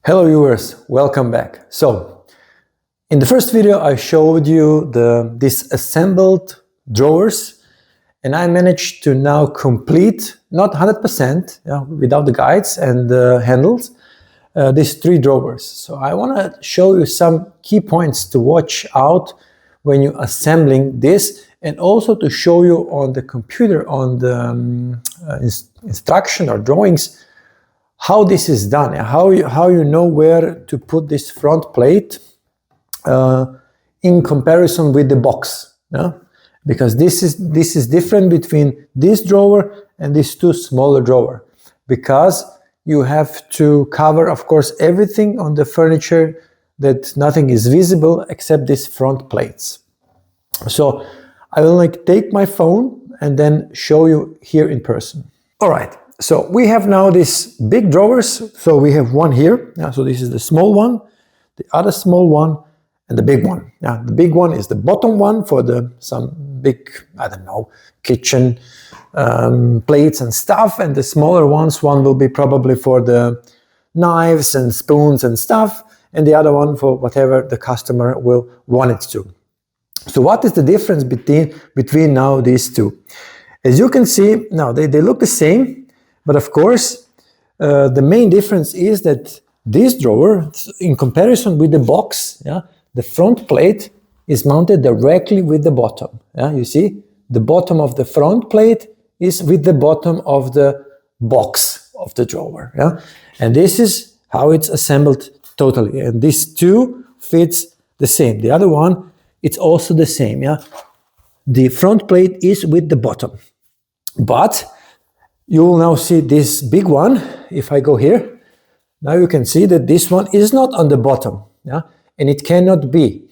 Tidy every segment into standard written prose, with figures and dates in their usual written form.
Hello viewers, welcome back. So, in the first video I showed you the disassembled drawers, and I managed to now complete, not 100%, without the guides and the handles, these three drawers. So I want to show you some key points to watch out when you're assembling this, and also to show you on the computer, on the instruction or drawings, how this is done, how you know where to put this front plate in comparison with the box, because this is different between this drawer and these two smaller drawer, because you have to cover, of course, everything on the furniture, that nothing is visible except these front plates. So I will take my phone and then show you here in person. All right. So we have now these big drawers. So we have one here. So this is the small one, the other small one, and the big one. The big one is the bottom one for some big, I don't know, kitchen plates and stuff. And the smaller one will be probably for the knives and spoons and stuff. And the other one for whatever the customer will want it to. So what is the difference between now these two? As you can see, now they look the same. But of course, the main difference is that this drawer, in comparison with the box, the front plate is mounted directly with the bottom. You see, the bottom of the front plate is with the bottom of the box of the drawer. And this is how it's assembled totally. And these two fits the same. The other one, it's also the same. The front plate is with the bottom, but you will now see this big one. If I go here, now you can see that this one is not on the bottom, and it cannot be,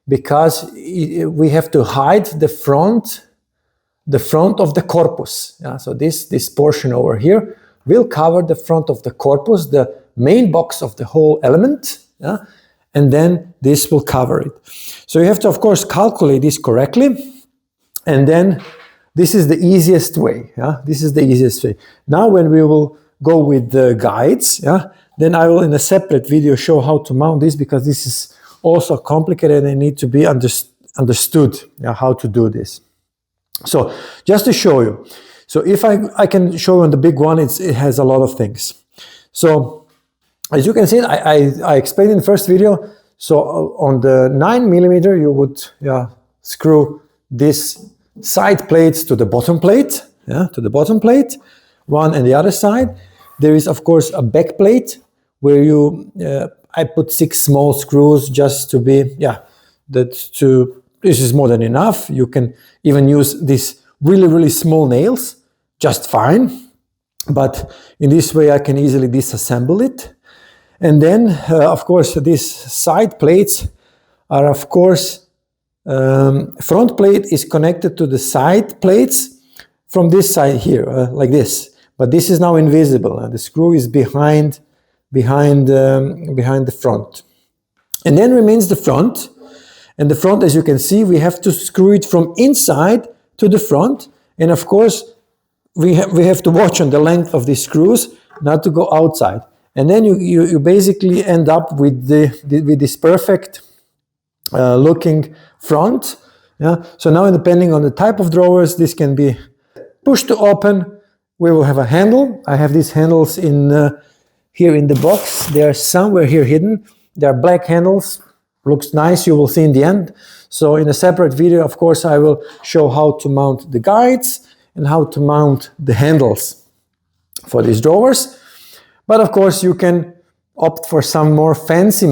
because we have to hide the front of the corpus. So this portion over here will cover the front of the corpus, the main box of the whole element, and then this will cover it. So you have to, of course, calculate this correctly, and then this is the easiest way. This is the easiest way. Now when we will go with the guides, then I will in a separate video show how to mount this, because this is also complicated and need to be understood how to do this. So just to show you. So if I can show you on the big one, it has a lot of things. So as you can see, I explained in the first video. So on the 9mm, you would screw this side plates to the bottom plate, one and the other side. There is, of course, a back plate where I put 6 small screws just to be, this is more than enough. You can even use these really, really small nails, just fine. But in this way, I can easily disassemble it. And then, of course, these side plates are, of course, front plate is connected to the side plates from this side here, like this. But this is now invisible. The screw is behind the front. And then remains the front. And the front, as you can see, we have to screw it from inside to the front. And of course, we have to watch on the length of these screws not to go outside. And then you basically end up with this perfect looking front. So now, depending on the type of drawers, this can be pushed to open. We will have a handle. I have these handles here in the box. They are somewhere here hidden. They are black handles. Looks nice. You will see in the end. So in a separate video, of course, I will show how to mount the guides and how to mount the handles for these drawers. But of course, you can opt for some more fancy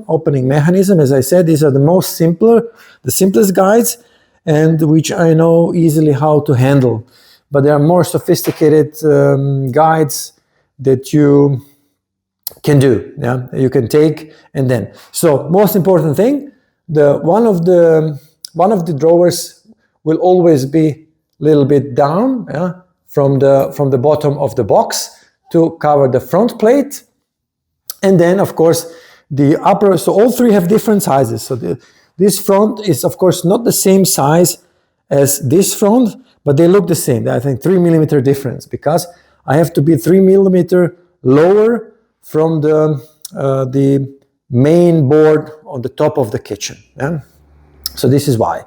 opening mechanism. As I said, these are the simplest guides, and which I know easily how to handle. But there are more sophisticated guides that you can do. You can take and then. So most important thing, one of the drawers will always be a little bit down from the bottom of the box to cover the front plate. And then, of course, the upper, so all three have different sizes. So this front is, of course, not the same size as this front, but they look the same. I think 3mm difference, because I have to be 3mm lower from the the main board on the top of the kitchen. Yeah? So this is why.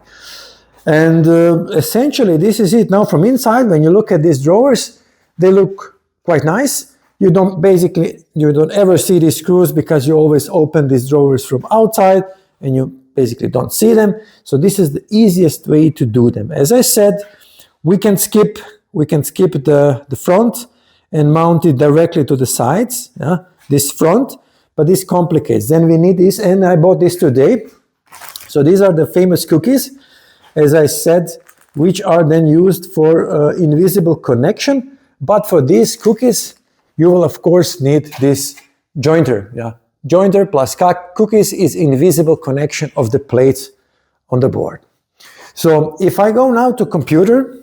And essentially this is it. Now from inside, when you look at these drawers, they look quite nice. You don't ever see these screws because you always open these drawers from outside and you basically don't see them. So this is the easiest way to do them. As I said, we can skip the front and mount it directly to the sides, yeah? This front, but this complicates. Then we need this, and I bought this today. So these are the famous cookies, as I said, which are then used for invisible connection. But for these cookies, you will of course need this jointer. Yeah? Jointer plus cookies is invisible connection of the plates on the board. So if I go now to computer,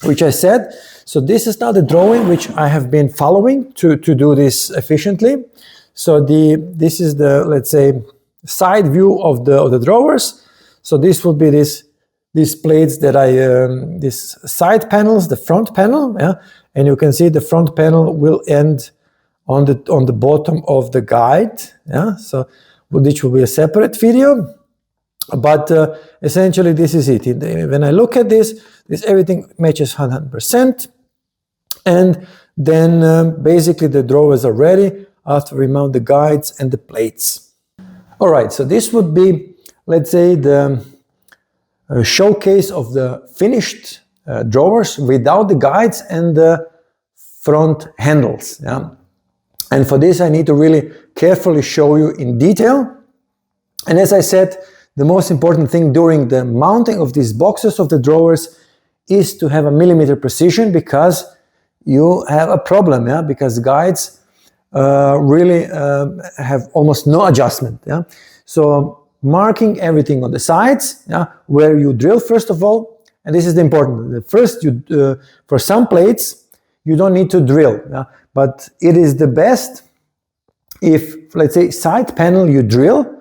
which I said, so this is now the drawing which I have been following to do this efficiently. So this is the, let's say, side view of the drawers. So this would be these plates that these side panels, the front panel, yeah, and you can see the front panel will end on the bottom of the guide, yeah. So which will be a separate video, but essentially this is it. When I look at this everything matches 100%, and then basically the drawers are ready after we mount the guides and the plates. All right, so this would be, let's say, the showcase of the finished drawers without the guides and the front handles. Yeah? And for this I need to really carefully show you in detail. And as I said, the most important thing during the mounting of these boxes of the drawers is to have a millimeter precision, because you have a problem, yeah? Because guides really have almost no adjustment. Yeah? So marking everything on the sides, yeah, where you drill first of all, and this is the important. The first, for some plates, you don't need to drill, yeah? But it is the best if, let's say, side panel you drill,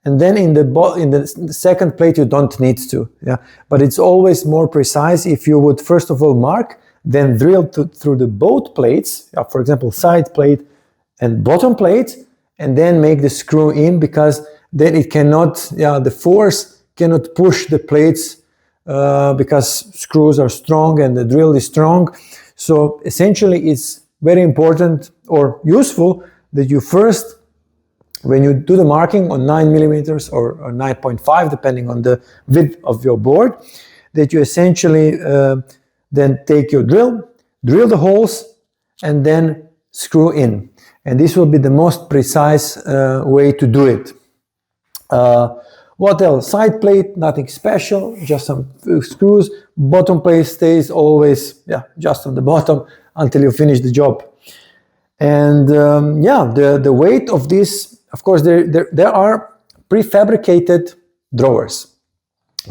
and then in the second plate you don't need to, yeah. But it's always more precise if you would first of all mark, then drill through the both plates, for example, side plate and bottom plate, and then make the screw in, because then it cannot, the force cannot push the plates because screws are strong and the drill is strong. So essentially it's very important or useful that you first, when you do the marking on 9 millimeters or 9.5, depending on the width of your board, that you essentially then take your drill the holes, and then screw in. And this will be the most precise way to do it. What else? Side plate, nothing special, just some screws. Bottom plate stays always, just on the bottom until you finish the job. And the weight of this, of course, there are prefabricated drawers.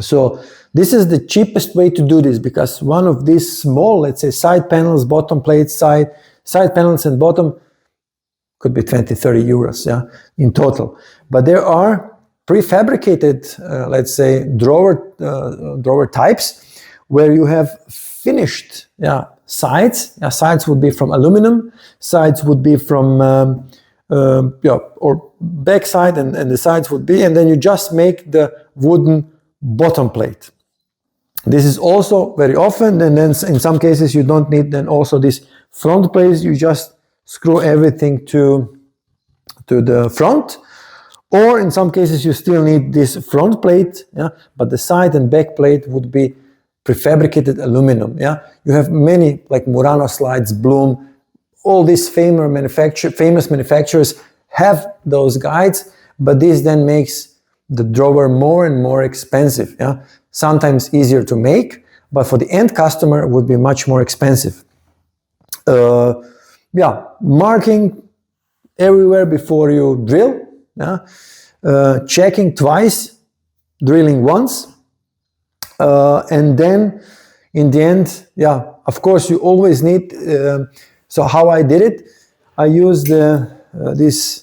So this is the cheapest way to do this, because one of these small, let's say, side panels, bottom plates, side panels and bottom could be 20-30 euros, yeah, in total. But there are prefabricated, let's say, drawer types where you have finished, sides. Sides would be from aluminum, sides would be from or back side, and the sides would be, and then you just make the wooden bottom plate. This is also very often, and then in some cases you don't need then also this front plate. You just screw everything to the front, or in some cases you still need this front plate, but the side and back plate would be prefabricated aluminum. You have many, like Murano slides, Bloom, all these famous manufacturers have those guides, but this then makes the drawer more and more expensive. Sometimes easier to make, but for the end customer it would be much more expensive. Marking everywhere before you drill, checking twice, drilling once, and then in the end, of course you always need, so how I did it, I used this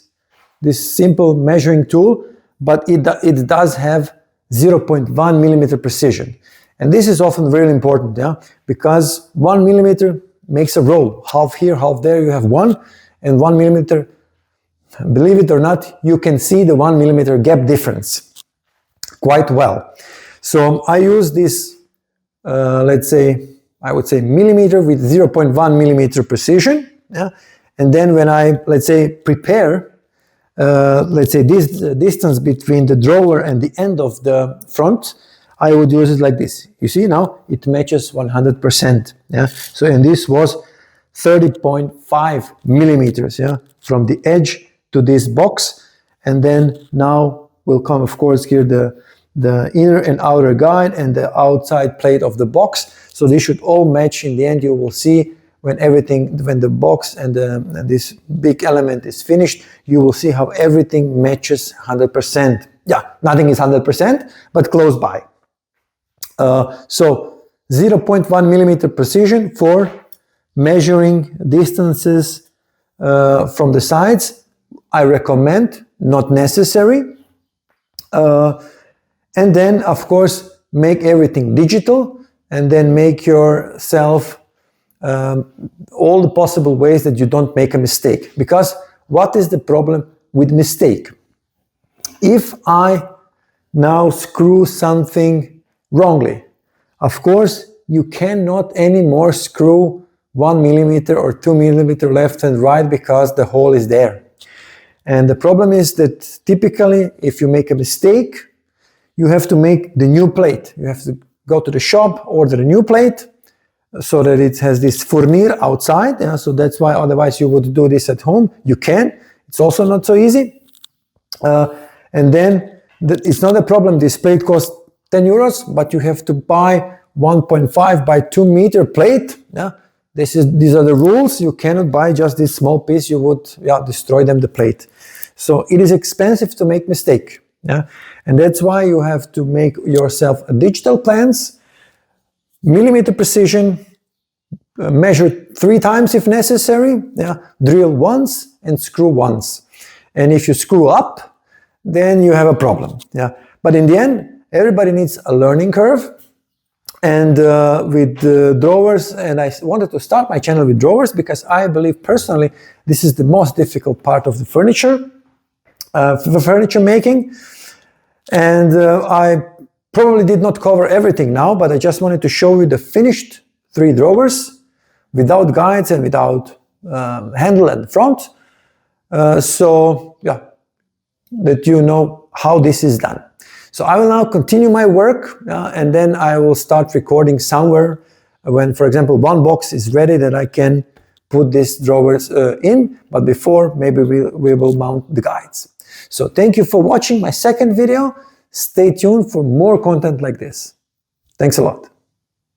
simple measuring tool, but it does have 0.1 millimeter precision. And this is often really important, because 1 millimeter makes a roll. Half here, half there, you have 1, and 1 millimeter believe it or not, you can see the 1 millimeter gap difference quite well. So I use this, let's say, I would say millimeter with 0.1 millimeter precision. Yeah? And then when I, let's say, prepare, let's say this distance between the drawer and the end of the front, I would use it like this. You see now it matches 100%. Yeah. So and this was 30.5 millimeters. Yeah, from the edge to this box, and then now will come, of course, here the inner and outer guide and the outside plate of the box. So they should all match. In the end, you will see when the box and this big element is finished, you will see how everything matches 100%. Yeah, nothing is 100%, but close by. So 0.1 millimeter precision for measuring distances from the sides. I recommend, not necessary. And then, of course, make everything digital, and then make yourself all the possible ways that you don't make a mistake. Because what is the problem with mistake? If I now screw something wrongly, of course, you cannot anymore screw 1 millimeter or 2 millimeter left and right because the hole is there. And the problem is that typically, if you make a mistake, you have to make the new plate. You have to go to the shop, order a new plate, so that it has this fournier outside. Yeah, so that's why otherwise you would do this at home. You can. It's also not so easy. And then it's not a problem. This plate costs 10 euros, but you have to buy 1.5 by 2 meter plate. Yeah, these are the rules. You cannot buy just this small piece. You would destroy the plate. So it is expensive to make mistake. Yeah, and that's why you have to make yourself a digital plans, millimeter precision, measure 3 times if necessary. Yeah, drill once and screw once. And if you screw up, then you have a problem. Yeah, but in the end, everybody needs a learning curve. And with drawers, and I wanted to start my channel with drawers because I believe personally this is the most difficult part of the furniture making. And I probably did not cover everything now, but I just wanted to show you the finished 3 drawers without guides and without handle and front. So yeah, that you know how this is done. So I will now continue my work and then I will start recording somewhere when, for example, one box is ready that I can put these drawers in, but before maybe we will mount the guides. So thank you for watching my second video. Stay tuned for more content like this. Thanks a lot.